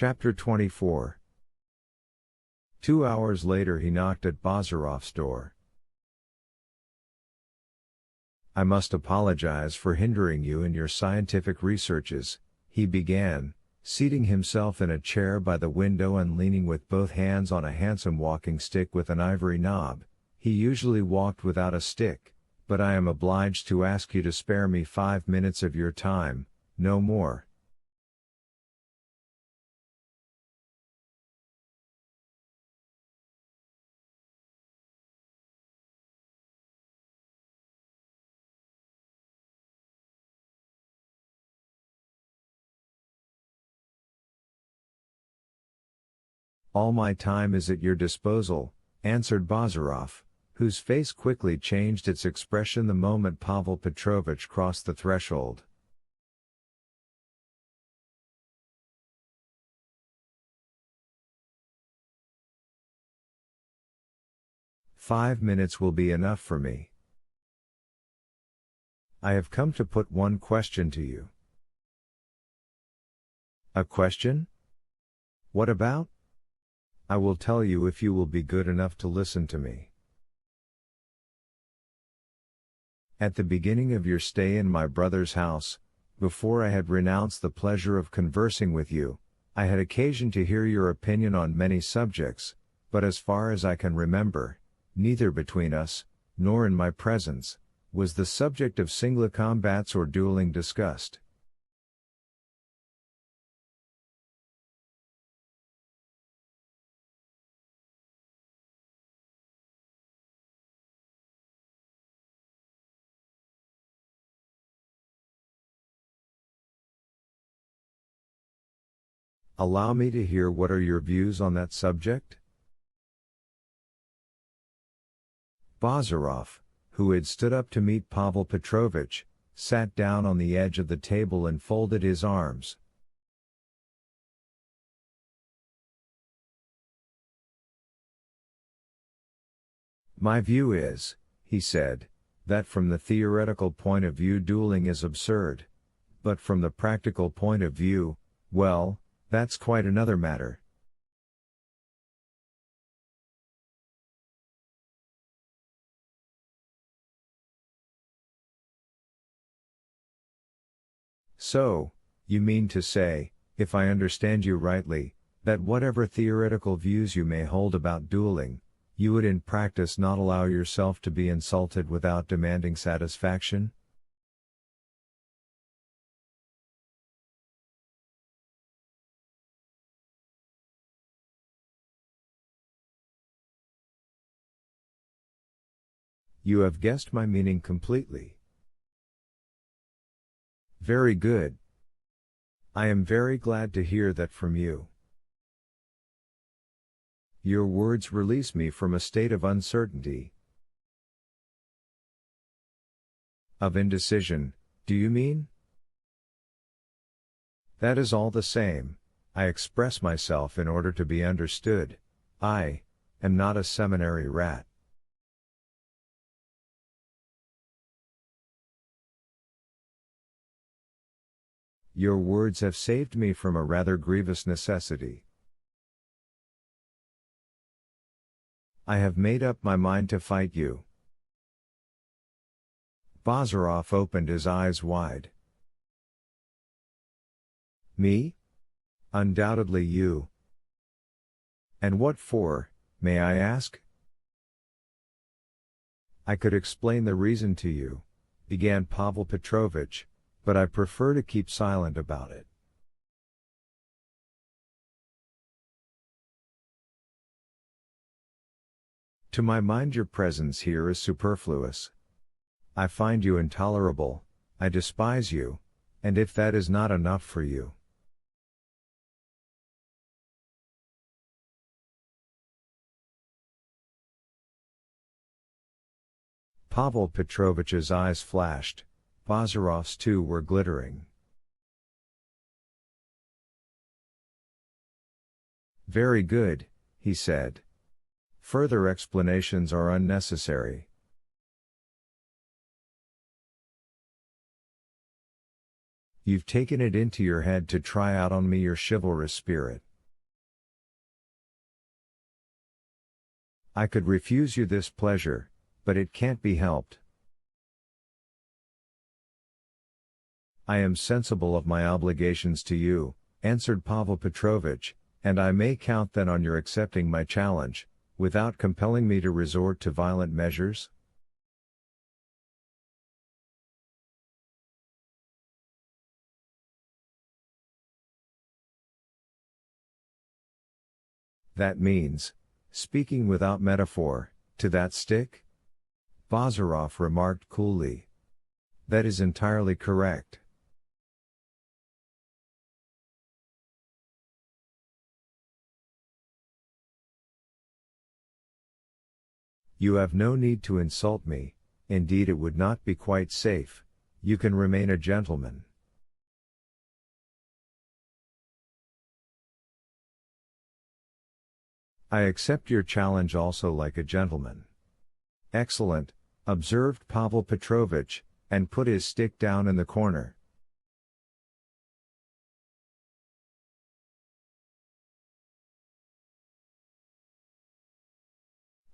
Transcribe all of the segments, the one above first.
Chapter 24. 2 hours later he knocked at Bazarov's door. "I must apologize for hindering you in your scientific researches," he began, seating himself in a chair by the window and leaning with both hands on a handsome walking stick with an ivory knob. He usually walked without a stick, but I am obliged to ask you to spare me 5 minutes of your time, no more. "All my time is at your disposal," answered Bazarov, whose face quickly changed its expression the moment Pavel Petrovitch crossed the threshold. "5 minutes will be enough for me. I have come to put one question to you." "A question? What about?" "I will tell you if you will be good enough to listen to me. At the beginning of your stay in my brother's house, before I had renounced the pleasure of conversing with you, I had occasion to hear your opinion on many subjects, but as far as I can remember, neither between us, nor in my presence, was the subject of single combats or dueling discussed. Allow me to hear what are your views on that subject?" Bazarov, who had stood up to meet Pavel Petrovitch, sat down on the edge of the table and folded his arms. "My view is," he said, "that from the theoretical point of view dueling is absurd. But from the practical point of view, well, that's quite another matter." "So, you mean to say, if I understand you rightly, that whatever theoretical views you may hold about dueling, you would in practice not allow yourself to be insulted without demanding satisfaction?" "You have guessed my meaning completely." "Very good. I am very glad to hear that from you. Your words release me from a state of uncertainty." "Of indecision, do you mean?" "That is all the same. I express myself in order to be understood. I am not a seminary rat." "Your words have saved me from a rather grievous necessity. I have made up my mind to fight you." Bazarov opened his eyes wide. "Me? Undoubtedly you. And what for, may I ask?" "I could explain the reason to you," began Pavel Petrovitch, "but I prefer to keep silent about it." "To my mind your presence here is superfluous. I find you intolerable, I despise you, and if that is not enough for you." Pavel Petrovitch's eyes flashed, Bazarov's too were glittering. "Very good," he said. "Further explanations are unnecessary." "You've taken it into your head to try out on me your chivalrous spirit. I could refuse you this pleasure, but it can't be helped. I am sensible of my obligations to you, answered Pavel Petrovitch, and I may count then on your accepting my challenge, without compelling me to resort to violent measures? That means, speaking without metaphor, to that stick? Bazarov remarked coolly. That is entirely correct. You have no need to insult me, indeed it would not be quite safe, you can remain a gentleman. I accept your challenge also like a gentleman. Excellent, observed Pavel Petrovitch, and put his stick down in the corner.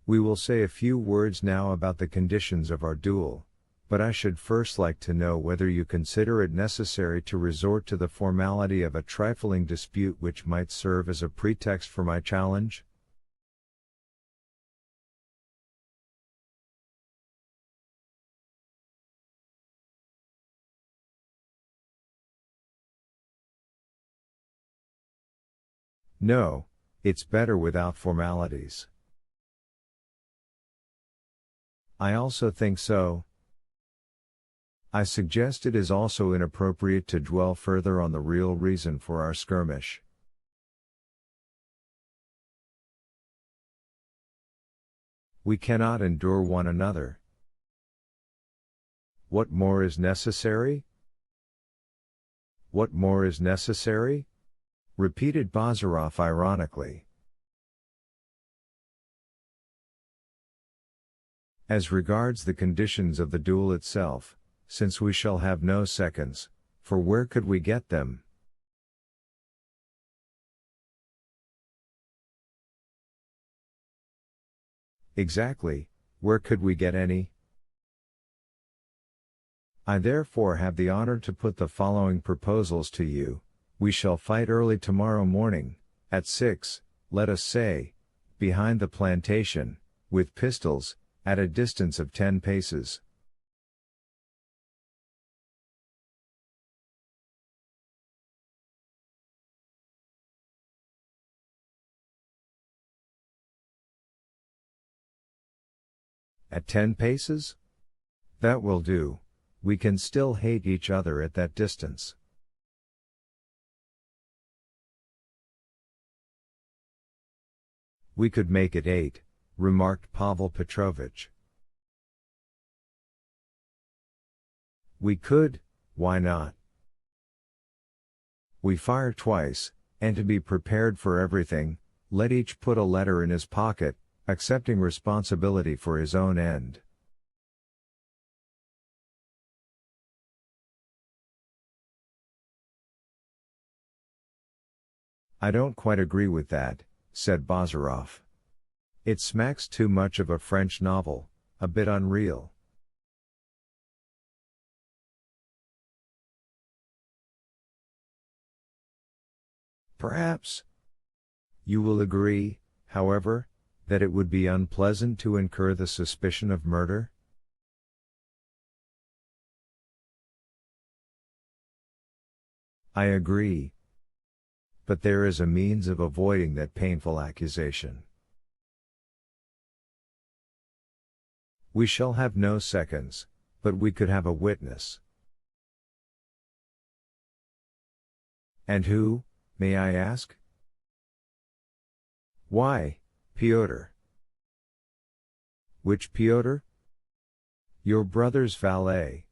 We will say a few words now about the conditions of our duel, but I should first like to know whether you consider it necessary to resort to the formality of a trifling dispute which might serve as a pretext for my challenge? No, it's better without formalities. I also think so. I suggest it is also inappropriate to dwell further on the real reason for our skirmish. We cannot endure one another. What more is necessary? What more is necessary? Repeated Bazarov ironically. As regards the conditions of the duel itself, since we shall have no seconds, for where could we get them? Exactly, where could we get any? I therefore have the honor to put the following proposals to you. We shall fight early tomorrow morning, at 6, let us say, behind the plantation, with pistols, at a distance of 10 paces. At 10 paces? That will do. We can still hate each other at that distance. We could make it 8. Remarked Pavel Petrovitch. We could, why not? We fire twice, and to be prepared for everything, let each put a letter in his pocket, accepting responsibility for his own end. I don't quite agree with that, said Bazarov. It smacks too much of a French novel, a bit unreal. Perhaps. You will agree, however, that it would be unpleasant to incur the suspicion of murder? I agree. But there is a means of avoiding that painful accusation. We shall have no seconds, but we could have a witness. And who, may I ask? Why, Pyotr. Which Pyotr? Your brother's valet.